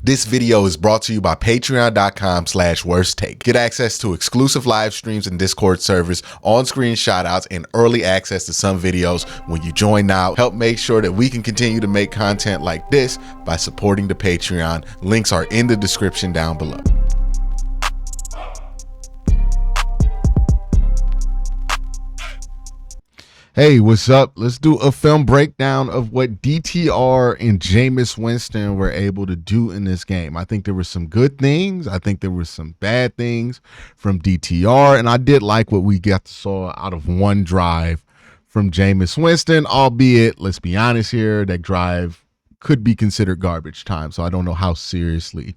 This video is brought to you by patreon.com/worsttake. Get access to exclusive live streams and Discord servers, on-screen shoutouts, and early access to some videos when you join now. Help make sure that we can continue to make content like this by supporting the Patreon. Links are in the description down below. Hey, what's up? Let's do a film breakdown of what DTR and Jameis Winston were able to do in this game. I think there were some good things. I think there were some bad things from DTR, and I did like what we got saw out of one drive from Jameis Winston, albeit, let's be honest here, that drive could be considered garbage time, so I don't know how seriously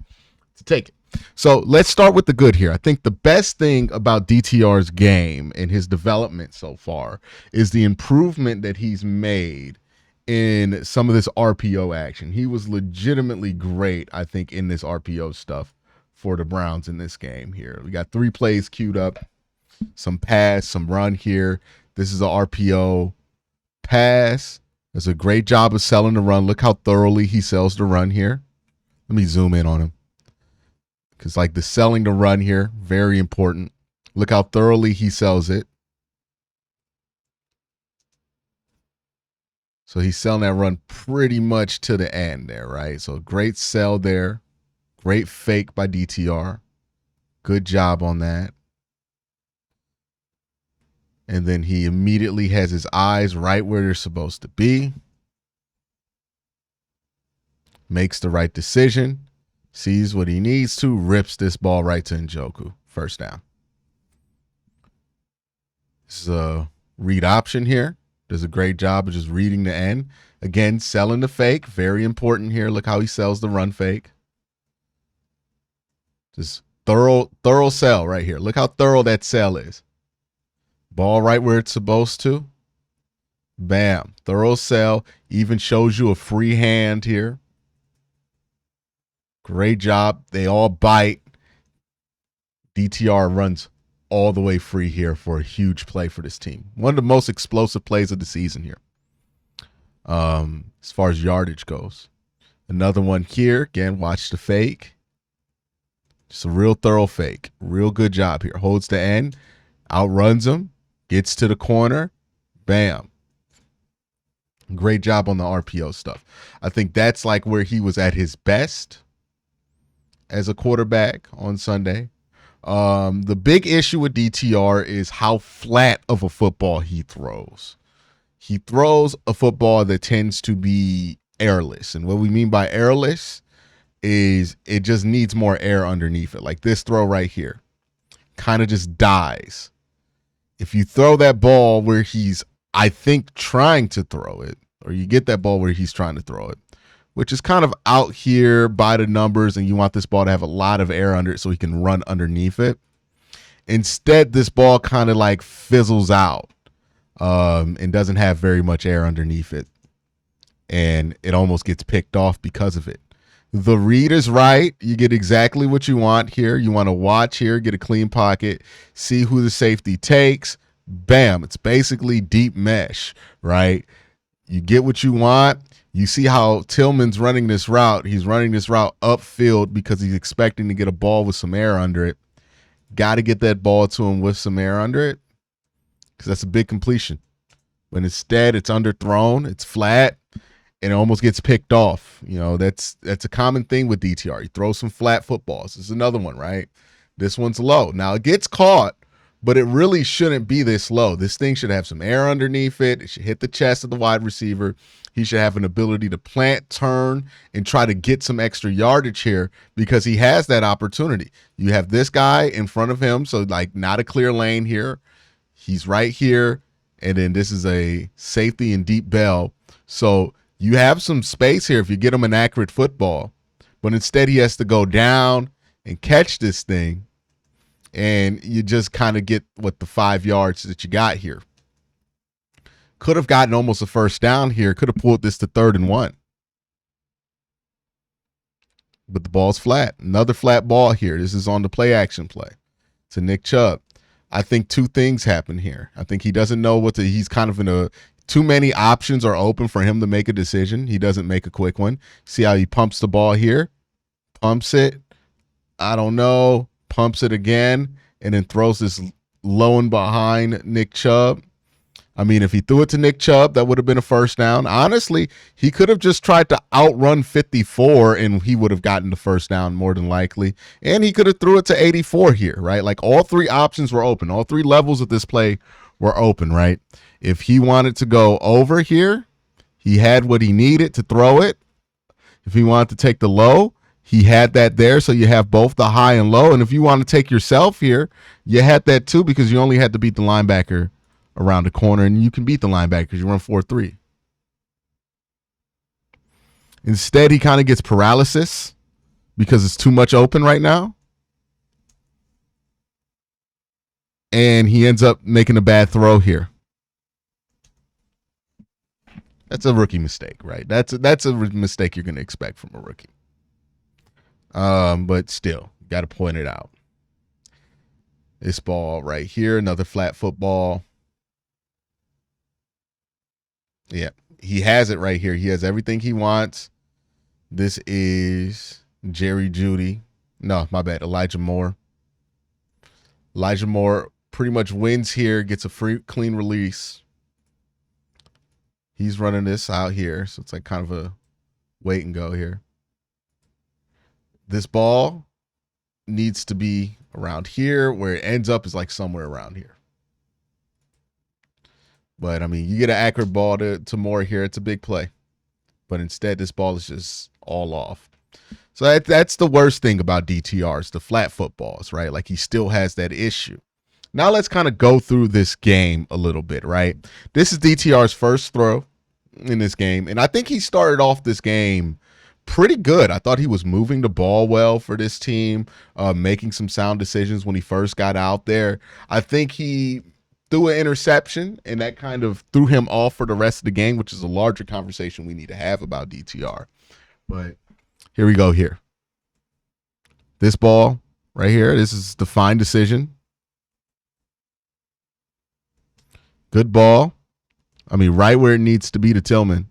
to take it. So let's start with the good here. I think the best thing about DTR's game and his development so far is the improvement that he's made in some of this RPO action. He was legitimately great, I think, in this RPO stuff for the Browns in this game here. We got 3 plays queued up, some pass, some run here. This is a RPO pass. Does a great job of selling the run. Look how thoroughly he sells the run here. Let me zoom in on him. Because like the selling the run here, very important. Look how thoroughly he sells it. So he's selling that run pretty much to the end there, right? So great sell there. Great fake by DTR. Good job on that. And then he immediately has his eyes right where they're supposed to be. Makes the right decision. Sees what he needs to, rips this ball right to Njoku. First down. This is a read option here. Does a great job of just reading the end. Again, selling the fake. Very important here. Look how he sells the run fake. Just thorough sell right here. Look how thorough that sell is. Ball right where it's supposed to. Bam. Thorough sell. Even shows you a free hand here. Great job. They all bite. DTR runs all the way free here for a huge play for this team. One of the most explosive plays of the season here. As far as yardage goes. Another one here. Again, watch the fake. Just a real thorough fake. Real good job here. Holds the end. Outruns him. Gets to the corner. Bam. Great job on the RPO stuff. I think that's like where he was at his best as a quarterback on Sunday. The big issue with DTR is how flat of a football he throws. He throws a football that tends to be airless. And what we mean by airless is it just needs more air underneath it. Like this throw right here. Kind of just dies. If you throw that ball where he's, I think, trying to throw it, or you get that ball where he's trying to throw it, which is kind of out here by the numbers, and you want this ball to have a lot of air under it so he can run underneath it. Instead, this ball kind of like fizzles out and doesn't have very much air underneath it, and it almost gets picked off because of it. The read is right. You get exactly what you want here. You want to watch here, get a clean pocket, see who the safety takes. Bam. It's basically deep mesh, right? You get what you want. You see how Tillman's running this route. He's running this route upfield because he's expecting to get a ball with some air under it. Got to get that ball to him with some air under it because that's a big completion. But instead, it's underthrown. It's flat, and it almost gets picked off. You know, that's a common thing with DTR. He throws some flat footballs. This is another one, right? This one's low. Now, it gets caught, but it really shouldn't be this low. This thing should have some air underneath it. It should hit the chest of the wide receiver. He should have an ability to plant, turn, and try to get some extra yardage here because he has that opportunity. You have this guy in front of him, so like not a clear lane here. He's right here, and then this is a safety and deep bell. So you have some space here if you get him an accurate football, but instead he has to go down and catch this thing, and you just kind of get what the 5 yards that you got here. Could have gotten almost a first down here. Could have pulled this to 3rd and 1. But the ball's flat. Another flat ball here. This is on the play action play to Nick Chubb. I think 2 things happen here. I think he doesn't know what to, he's kind of in a, too many options are open for him to make a decision. He doesn't make a quick one. See how he pumps the ball here? pumps it. I don't know. Pumps it again and then throws this low and behind Nick Chubb. I mean, if he threw it to Nick Chubb, that would have been a first down. Honestly, he could have just tried to outrun 54 and he would have gotten the first down more than likely. And he could have threw it to 84 here, right? Like all three options were open. All three levels of this play were open, right? If he wanted to go over here, he had what he needed to throw it. If he wanted to take the low, he had that there. So you have both the high and low. And if you want to take yourself here, you had that too because you only had to beat the linebacker around the corner, and you can beat the linebackers. You run 4-3. Instead, he kind of gets paralysis because it's too much open right now. And he ends up making a bad throw here. That's a rookie mistake, right? That's a mistake you're going to expect from a rookie. But still, got to point it out. This ball right here, another flat football. Yeah, he has it right here. He has everything he wants. This is Jerry Jeudy. No, my bad. Elijah Moore. Elijah Moore pretty much wins here, gets a free clean release. He's running this out here, so it's like kind of a wait and go here. This ball needs to be around here. Where it ends up is like somewhere around here. But, I mean, you get an accurate ball to Moore here. It's a big play. But instead, this ball is just all off. So that's the worst thing about DTRs, the flat footballs, right? Like, he still has that issue. Now let's kind of go through this game a little bit, right? This is DTR's first throw in this game. And I think he started off this game pretty good. I thought he was moving the ball well for this team, making some sound decisions when he first got out there. I think he threw an interception, and that kind of threw him off for the rest of the game, which is a larger conversation we need to have about DTR. But here we go here. This ball right here, this is the fine decision. Good ball. I mean, right where it needs to be to Tillman.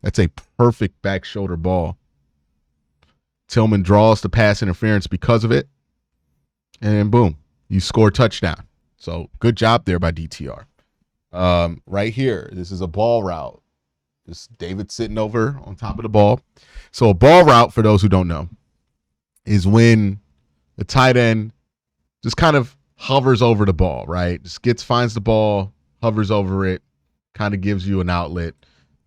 That's a perfect back shoulder ball. Tillman draws the pass interference because of it. And then boom, you score a touchdown. So good job there by DTR. Right here, this is a ball route. This David sitting over on top of the ball. So a ball route, for those who don't know, is when the tight end just kind of hovers over the ball, right? Just finds the ball, hovers over it, kind of gives you an outlet.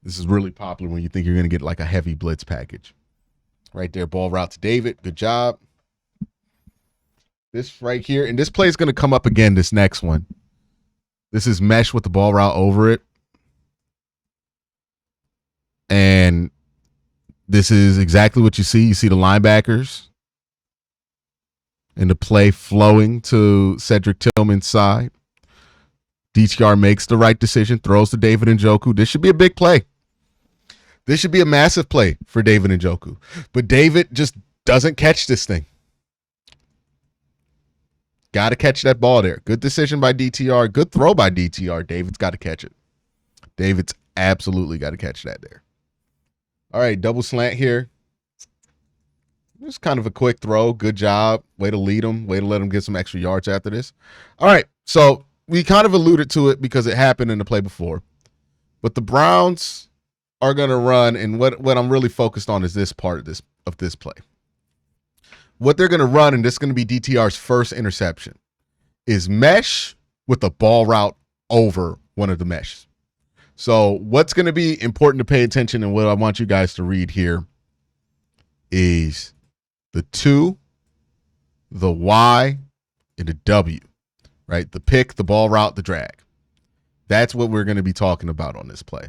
This is really popular when you think you're going to get like a heavy blitz package. Right there, ball route to David. Good job. This right here, and this play is going to come up again, this next one. This is mesh with the ball route over it. And this is exactly what you see. You see the linebackers and the play flowing to Cedric Tillman's side. DTR makes the right decision, throws to David Njoku. This should be a big play. This should be a massive play for David Njoku. But David just doesn't catch this thing. Got to catch that ball there. Good decision by DTR. Good throw by DTR. David's got to catch it. David's absolutely got to catch that there. All right, double slant here. It's kind of a quick throw. Good job. Way to lead him. Way to let him get some extra yards after this. All right, so we kind of alluded to it because it happened in the play before. But the Browns are going to run, and what I'm really focused on is this part of this play. What they're going to run, and this is going to be DTR's first interception, is mesh with a ball route over one of the meshes. So what's going to be important to pay attention, and what I want you guys to read here, is the 2, the Y, and the W, right? The pick, the ball route, the drag. That's what we're going to be talking about on this play.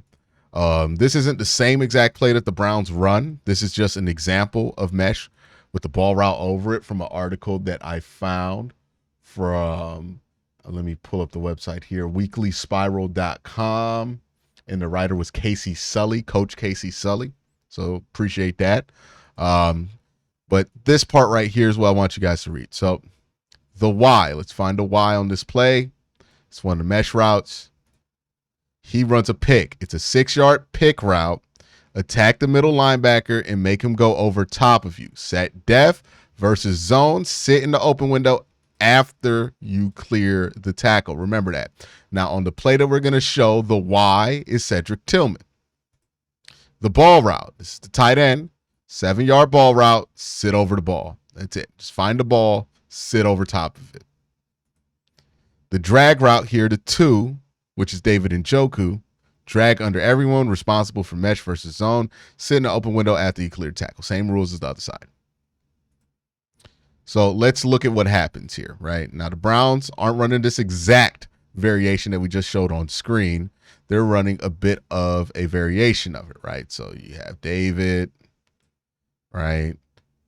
This isn't the same exact play that the Browns run. This is just an example of mesh with the ball route over it from an article that I found from, let me pull up the website here, weeklyspiral.com. And the writer was Casey Sully, Coach Casey Sully. So appreciate that. But this part right here is what I want you guys to read. So the Y, let's find the Y on this play. It's one of the mesh routes. He runs a pick. It's a 6-yard pick route. Attack the middle linebacker and make him go over top of you. Set def versus zone. Sit in the open window after you clear the tackle. Remember that. Now, on the play that we're going to show, the Y is Cedric Tillman. The ball route. This is the tight end. 7-yard ball route. Sit over the ball. That's it. Just find the ball. Sit over top of it. The drag route here to 2, which is David Njoku. Drag under everyone responsible for mesh versus zone. Sit in the open window after you clear tackle. Same rules as the other side. So let's look at what happens here, right? Now, the Browns aren't running this exact variation that we just showed on screen. They're running a bit of a variation of it, right? So you have David, right?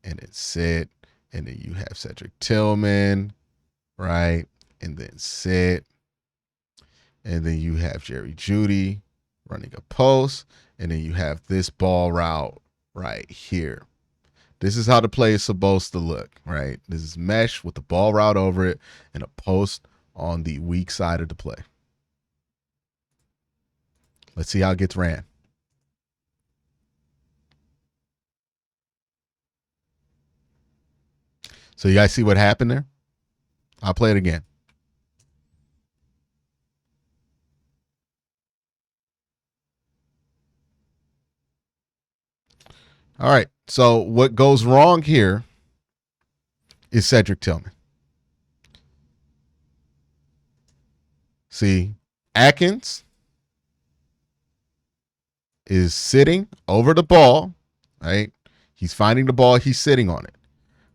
And then sit. And then you have Cedric Tillman, right? And then sit. And then you have Jerry Jeudy running a post. And then you have this ball route right here. This is how the play is supposed to look, right? This is mesh with the ball route over it and a post on the weak side of the play. Let's see how it gets ran. So you guys see what happened there? I'll play it again. All right. So what goes wrong here is Cedric Tillman. See, Atkins is sitting over the ball, right? He's finding the ball. He's sitting on it.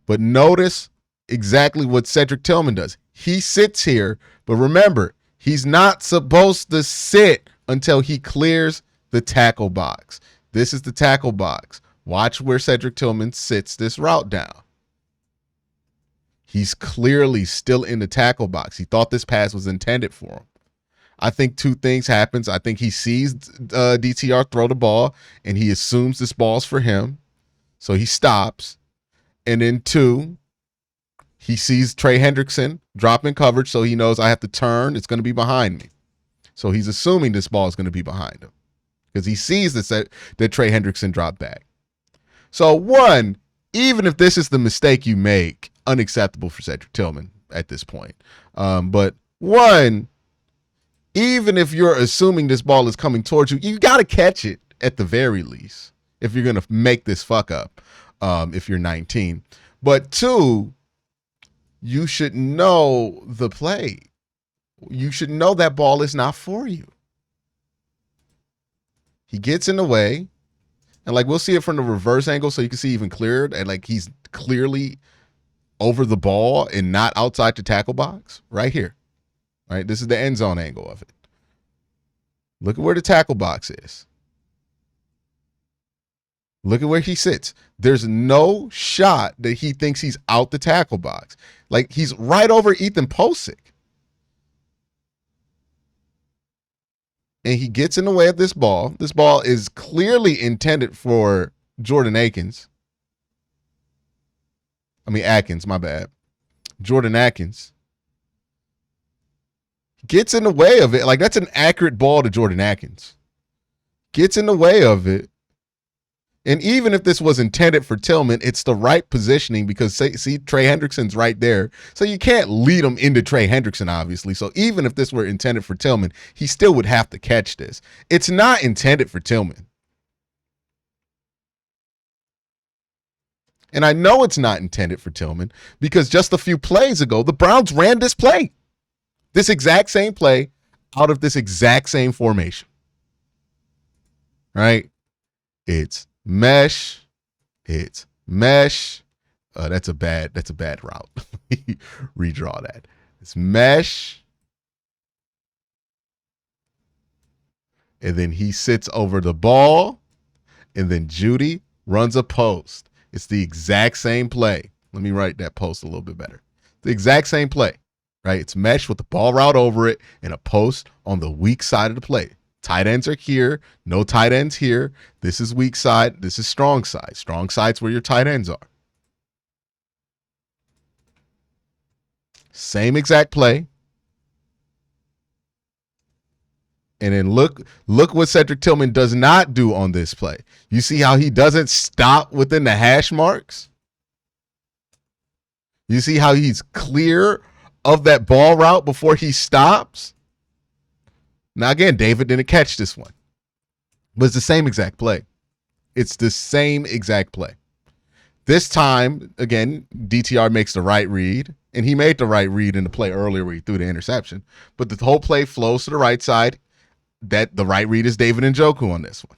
But notice exactly what Cedric Tillman does. He sits here, but remember, he's not supposed to sit until he clears the tackle box. This is the tackle box. Watch where Cedric Tillman sits this route down. He's clearly still in the tackle box. He thought this pass was intended for him. I think two things happens. I think he sees DTR throw the ball, and he assumes this ball's for him, so he stops. And then 2, he sees Trey Hendrickson dropping coverage, so he knows I have to turn. It's going to be behind me. So he's assuming this ball is going to be behind him because he sees that Trey Hendrickson dropped back. So 1, even if this is the mistake you make, unacceptable for Cedric Tillman at this point. But 1, even if you're assuming this ball is coming towards you, you got to catch it at the very least if you're going to make this fuck up if you're 19. But 2, you should know the play. You should know that ball is not for you. He gets in the way. And like we'll see it from the reverse angle so you can see even clearer. And like he's clearly over the ball and not outside the tackle box right here. Right? This is the end zone angle of it. Look at where the tackle box is. Look at where he sits. There's no shot that he thinks he's out the tackle box. Like he's right over Ethan Posick. And he gets in the way of this ball. This ball is clearly intended for Jordan Atkins, my bad. Jordan Atkins. Gets in the way of it. Like that's an accurate ball to Jordan Atkins. Gets in the way of it. And even if this was intended for Tillman, it's the right positioning because see Trey Hendrickson's right there. So you can't lead him into Trey Hendrickson, obviously. So even if this were intended for Tillman, he still would have to catch this. It's not intended for Tillman. And I know it's not intended for Tillman because just a few plays ago, the Browns ran this play. This exact same play out of this exact same formation. Right? It's mesh. It's mesh. That's a bad route. Redraw that. It's mesh. And then he sits over the ball. And then Jeudy runs a post. It's the exact same play. Let me write that post a little bit better. The exact same play. Right? It's mesh with the ball route over it and a post on the weak side of the play. Tight ends are here. No tight ends here. This is weak side. This is strong side. Strong side's where your tight ends are. Same exact play. And then look what Cedric Tillman does not do on this play. You see how he doesn't stop within the hash marks? You see how he's clear of that ball route before he stops? Now, again, David didn't catch this one. But it's the same exact play. It's the same exact play. This time, again, DTR makes the right read, and he made the right read in the play earlier where he threw the interception. But the whole play flows to the right side. That the right read is David Njoku on this one.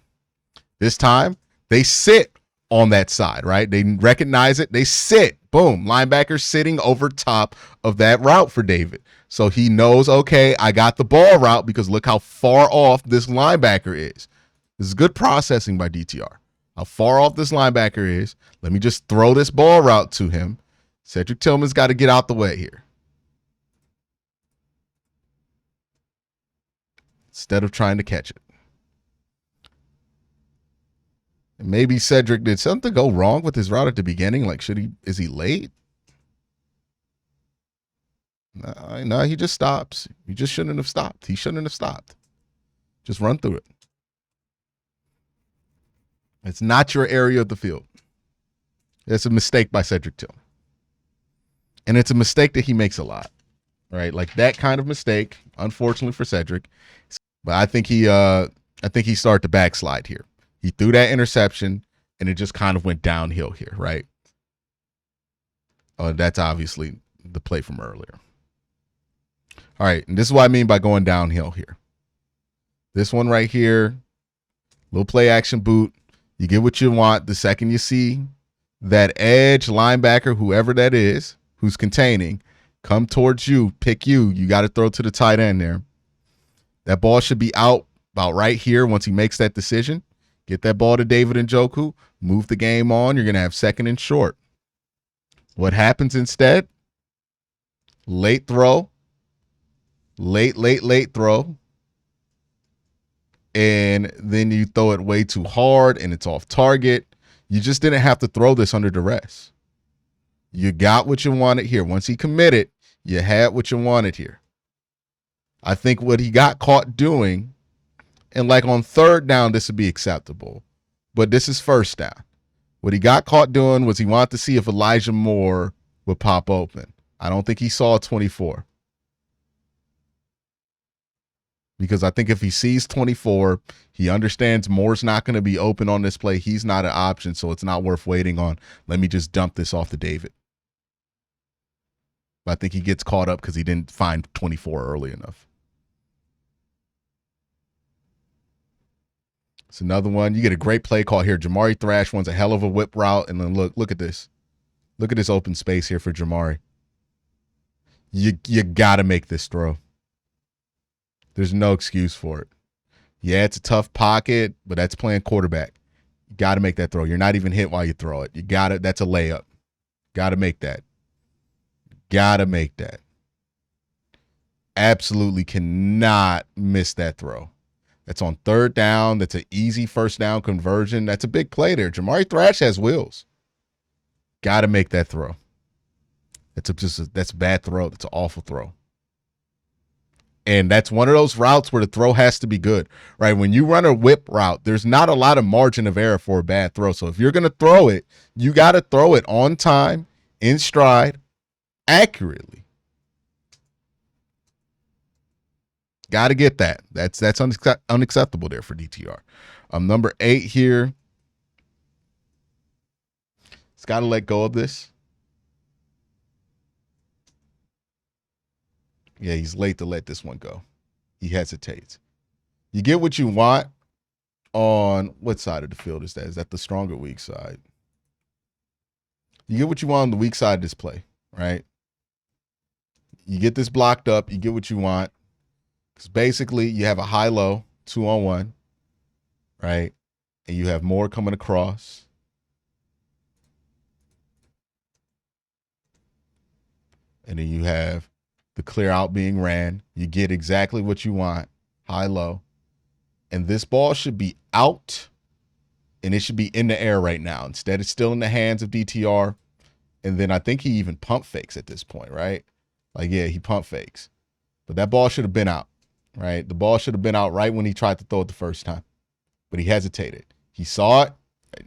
This time, they sit on that side, right? They recognize it. They sit. Boom. Linebacker sitting over top of that route for David. So he knows, okay, I got the ball route because look how far off this linebacker is. This is good processing by DTR. How far off this linebacker is. Let me just throw this ball route to him. Cedric Tillman's got to get out the way here. Instead of trying to catch it. And maybe Cedric, did something go wrong with his route at the beginning? Like, is he late? No, he just stops. He just shouldn't have stopped. He shouldn't have stopped. Just run through it. It's not your area of the field. It's a mistake by Cedric Tillman. And it's a mistake that he makes a lot. Right? Like that kind of mistake, unfortunately for Cedric. But I think he started to backslide here. He threw that interception and it just kind of went downhill here, right? That's obviously the play from earlier. All right, and this is what I mean by going downhill here. This one right here, little play action boot. You get what you want the second you see that edge linebacker, whoever that is, who's containing, come towards you, pick you. You got to throw to the tight end there. That ball should be out about right here once he makes that decision. Get that ball to David Njoku. Move the game on. You're going to have second and short. What happens instead? Late throw. Late throw. And then you throw it way too hard and it's off target. You just didn't have to throw this under duress. You got what you wanted here. Once he committed, you had what you wanted here. I think what he got caught doing, and like on third down, this would be acceptable. But this is first down. What he got caught doing was he wanted to see if Elijah Moore would pop open. I don't think he saw 24. Because I think if he sees 24, he understands Moore's not going to be open on this play. He's not an option, so it's not worth waiting on. Let me just dump this off to David. But I think he gets caught up because he didn't find 24 early enough. It's another one. You get a great play call here. Jamari Thrash runs a hell of a whip route. And then look at this. Look at this open space here for Jamari. You got to make this throw. There's no excuse for it. Yeah, it's a tough pocket, but that's playing quarterback. You got to make that throw. You're not even hit while you throw it. You got it. That's a layup. Got to make that. Got to make that. Absolutely cannot miss that throw. That's on third down. That's an easy first down conversion. That's a big play there. Jamari Thrash has wheels. Got to make that throw. That's a bad throw. That's an awful throw. And that's one of those routes where the throw has to be good, right? When you run a whip route, there's not a lot of margin of error for a bad throw. So if you're going to throw it, you got to throw it on time, in stride, accurately. Got to get that. That's unacceptable there for DTR. Number 8 here. It's got to let go of this. Yeah, he's late to let this one go. He hesitates. You get what you want on what side of the field is that? Is that the strong or weak side? You get what you want on the weak side of this play, right? You get this blocked up. You get what you want. Because basically you have a high-low, 2-on-1, right? And you have Moore coming across. And then you have the clear out being ran. You get exactly what you want, high-low. And this ball should be out, and it should be in the air right now. Instead, it's still in the hands of DTR. And then I think he even pump fakes at this point, right? Like, yeah, he pump fakes. But that ball should have been out. right? The ball should have been out right when he tried to throw it the first time, but he hesitated. He saw it.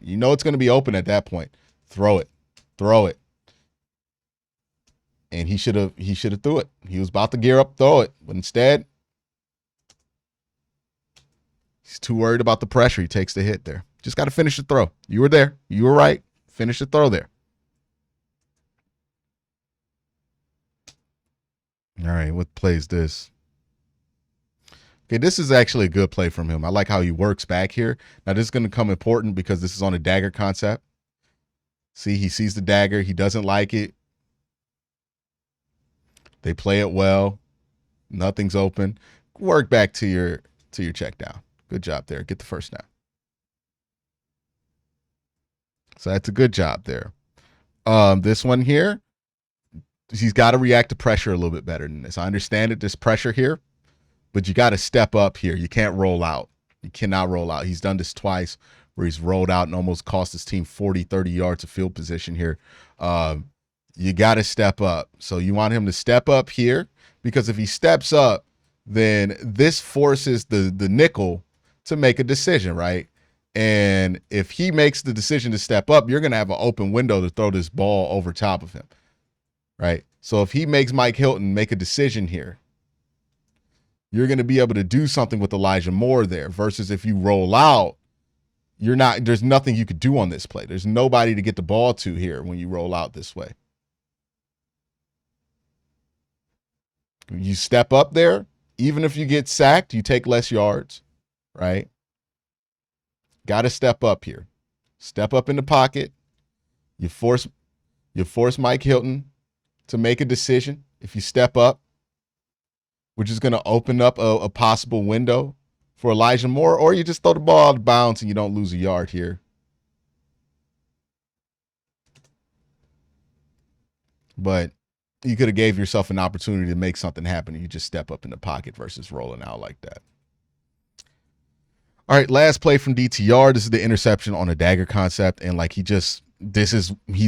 You know it's going to be open at that point. Throw it. Throw it. And he should have threw it. He was about to gear up, throw it. But instead, he's too worried about the pressure. He takes the hit there. Just got to finish the throw. You were there. You were right. Finish the throw there. All right, what play is this? Okay, this is actually a good play from him. I like how he works back here. Now, this is going to come important because this is on a dagger concept. See, he sees the dagger. He doesn't like it. They play it well. Nothing's open. Work back to your check down. Good job there. Get the first down. So that's a good job there. This one here, he's got to react to pressure a little bit better than this. I understand that there's pressure here, but you got to step up here. You can't roll out. You cannot roll out. He's done this twice where he's rolled out and almost cost his team 40, 30 yards of field position here. You got to step up. So you want him to step up here because if he steps up, then this forces the nickel to make a decision, right? And if he makes the decision to step up, you're going to have an open window to throw this ball over top of him, right? So if he makes Mike Hilton make a decision here, you're going to be able to do something with Elijah Moore there versus if you roll out, there's nothing you could do on this play. There's nobody to get the ball to here when you roll out this way. You step up there, even if you get sacked, you take less yards, right? Got to step up here. Step up in the pocket. You force Mike Hilton to make a decision if you step up, which is going to open up a possible window for Elijah Moore, or you just throw the ball out of bounds and you don't lose a yard here. But you could have gave yourself an opportunity to make something happen and you just step up in the pocket versus rolling out like that. All right, last play from DTR. This is the interception on a dagger concept. And like he's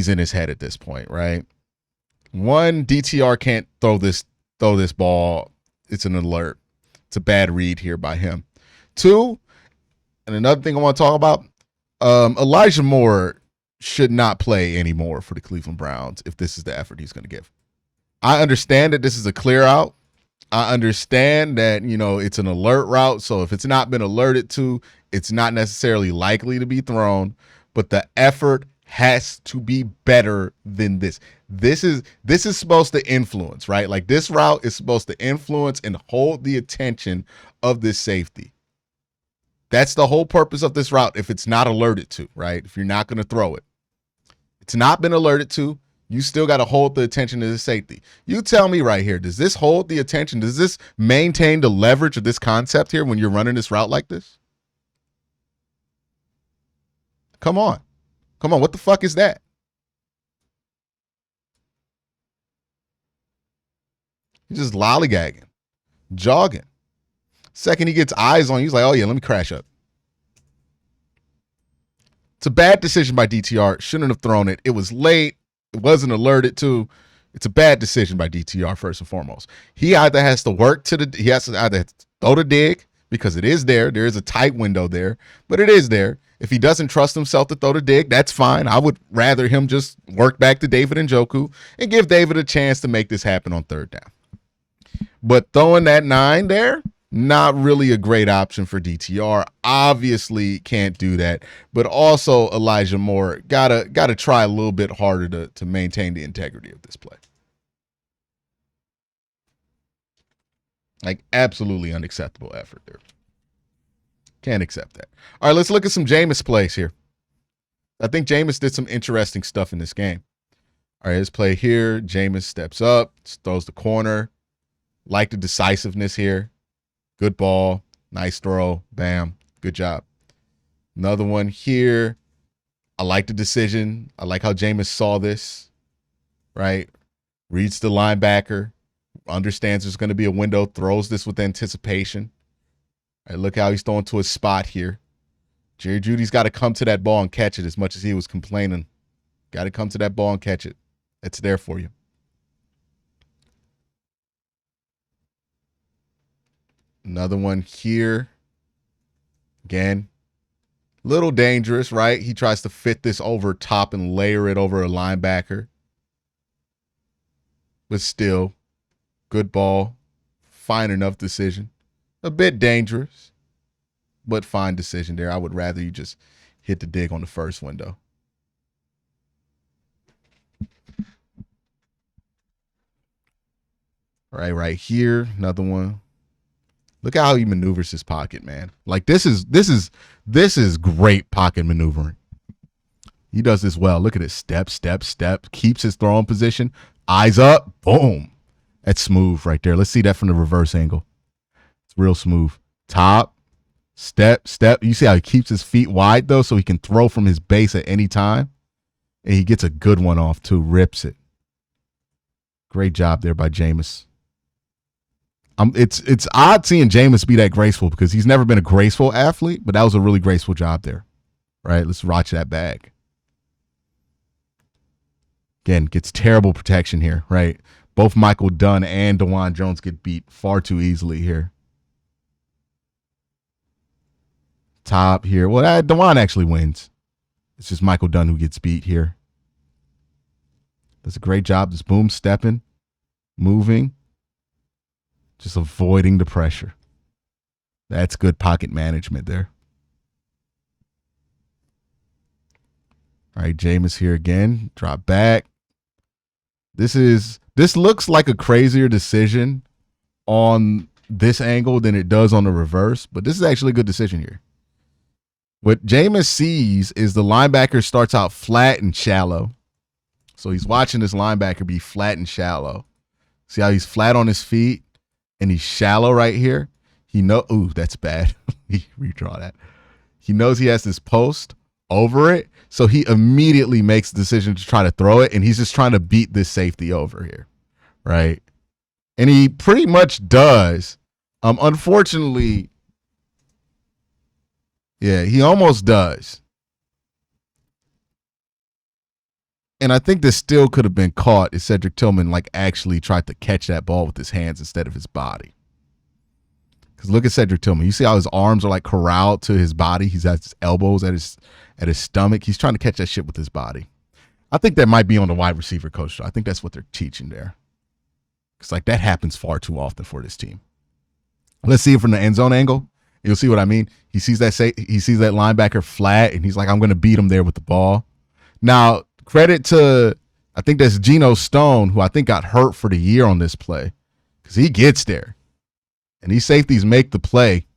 in his head at this point, right? One, DTR can't throw this ball. It's an alert. It's a bad read here by him. Two, and another thing I want to talk about, Elijah Moore should not play anymore for the Cleveland Browns if this is the effort he's going to give. I understand that this is a clear out. I understand that, it's an alert route. So if it's not been alerted to, it's not necessarily likely to be thrown, but the effort has to be better than this. This is supposed to influence, right? Like this route is supposed to influence and hold the attention of this safety. That's the whole purpose of this route. If it's not alerted to, right? If you're not going to throw it, it's not been alerted to. You still got to hold the attention of the safety. You tell me right here, does this hold the attention? Does this maintain the leverage of this concept here when you're running this route like this? Come on. What the fuck is that? He's just lollygagging, jogging. Second he gets eyes on you, he's like, oh yeah, let me crash up. It's a bad decision by DTR. Shouldn't have thrown it. It was late. It wasn't alerted to. It's a bad decision by DTR first and foremost. He either has to he has to either throw the dig because it is there. There is a tight window there, but it is there. If he doesn't trust himself to throw the dig, that's fine. I would rather him just work back to David Njoku and give David a chance to make this happen on third down. But throwing that 9 there, not really a great option for DTR. Obviously can't do that. But also Elijah Moore gotta try a little bit harder to maintain the integrity of this play. Like absolutely unacceptable effort there. Can't accept that. All right, let's look at some Jameis plays here. I think Jameis did some interesting stuff in this game. All right, let's play here. Jameis steps up, throws the corner. Like the decisiveness here. Good ball. Nice throw. Bam. Good job. Another one here. I like the decision. I like how Jameis saw this. Right? Reads the linebacker. Understands there's going to be a window. Throws this with anticipation. All right, look how he's throwing to a spot here. Jerry Jeudy's got to come to that ball and catch it as much as he was complaining. Got to come to that ball and catch it. It's there for you. Another one here. Again, little dangerous, right? He tries to fit this over top and layer it over a linebacker. But still, good ball. Fine enough decision. A bit dangerous, but fine decision there. I would rather you just hit the dig on the first window. All right here, another one. Look at how he maneuvers his pocket, man. Like this is great pocket maneuvering. He does this well. Look at it. Step, step, step. Keeps his throwing position. Eyes up. Boom. That's smooth right there. Let's see that from the reverse angle. It's real smooth. Top, step, step. You see how he keeps his feet wide, though, so he can throw from his base at any time? And he gets a good one off, too. Rips it. Great job there by Jameis. It's odd seeing Jameis be that graceful because he's never been a graceful athlete, but that was a really graceful job there. Right? Let's watch that bag. Again, gets terrible protection here, right? Both Michael Dunn and DeJuan Jones get beat far too easily here. Top here. Well, DeJuan actually wins. It's just Michael Dunn who gets beat here. Does a great job just boom stepping, moving, just avoiding the pressure. That's good pocket management there. All right, Jameis here again. Drop back. This looks like a crazier decision on this angle than it does on the reverse, but this is actually a good decision here. What Jameis sees is the linebacker starts out flat and shallow. So he's watching this linebacker be flat and shallow. See how he's flat on his feet and he's shallow right here? Ooh, that's bad. Redraw that. He knows he has this post over it, so he immediately makes the decision to try to throw it, and he's just trying to beat this safety over here, right? And he pretty much does. Unfortunately, yeah, he almost does. And I think this still could have been caught if Cedric Tillman actually tried to catch that ball with his hands instead of his body. Because look at Cedric Tillman. You see how his arms are corralled to his body? He's got his elbows at his stomach. He's trying to catch that shit with his body. I think that might be on the wide receiver coach. I think that's what they're teaching there. Because that happens far too often for this team. Let's see it from the end zone angle. You'll see what I mean. He sees that linebacker flat, and he's like, I'm going to beat him there with the ball. Now, credit to, I think that's Geno Stone, who I think got hurt for the year on this play. Because he gets there. And these safeties make the play.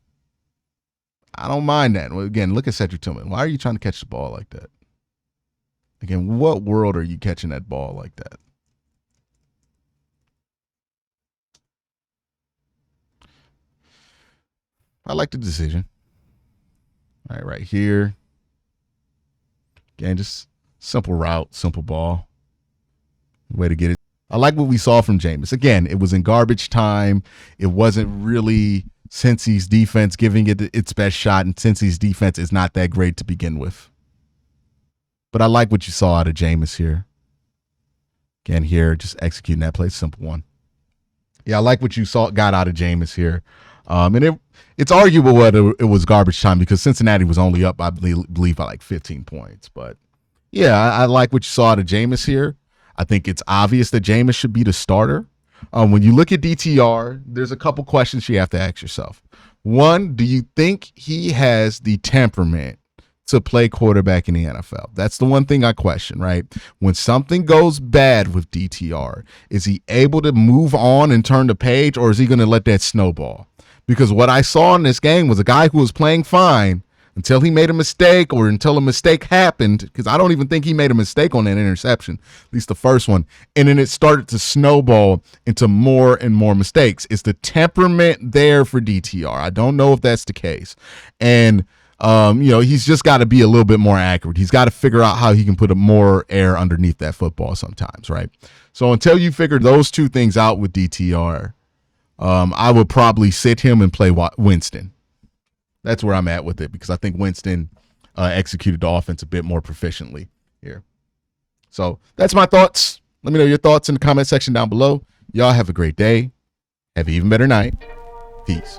I don't mind that. Well, again, look at Cedric Tillman. Why are you trying to catch the ball like that? Again, what world are you catching that ball like that? I like the decision. All right here. Again, just simple route, simple ball. Way to get it. I like what we saw from Jameis. Again, it was in garbage time. It wasn't really Cincy's defense giving it its best shot, and Cincy's defense is not that great to begin with. But I like what you saw out of Jameis here. Again, here, just executing that play, simple one. Yeah, I like what you got out of Jameis here. And it's arguable whether it was garbage time because Cincinnati was only up, I believe, by 15 points. But yeah, I like what you saw out of Jameis here. I think it's obvious that Jameis should be the starter. When you look at DTR, there's a couple questions you have to ask yourself. One, do you think he has the temperament to play quarterback in the NFL? That's the one thing I question, right? When something goes bad with DTR, is he able to move on and turn the page, or is he going to let that snowball? Because what I saw in this game was a guy who was playing fine until he made a mistake or until a mistake happened, because I don't even think he made a mistake on that interception, at least the first one. And then it started to snowball into more and more mistakes. Is the temperament there for DTR? I don't know if that's the case. And, he's just got to be a little bit more accurate. He's got to figure out how he can put more air underneath that football sometimes, right? So until you figure those two things out with DTR, I would probably sit him and play Winston. That's where I'm at with it because I think Winston executed the offense a bit more proficiently here. So that's my thoughts. Let me know your thoughts in the comment section down below. Y'all have a great day. Have an even better night. Peace.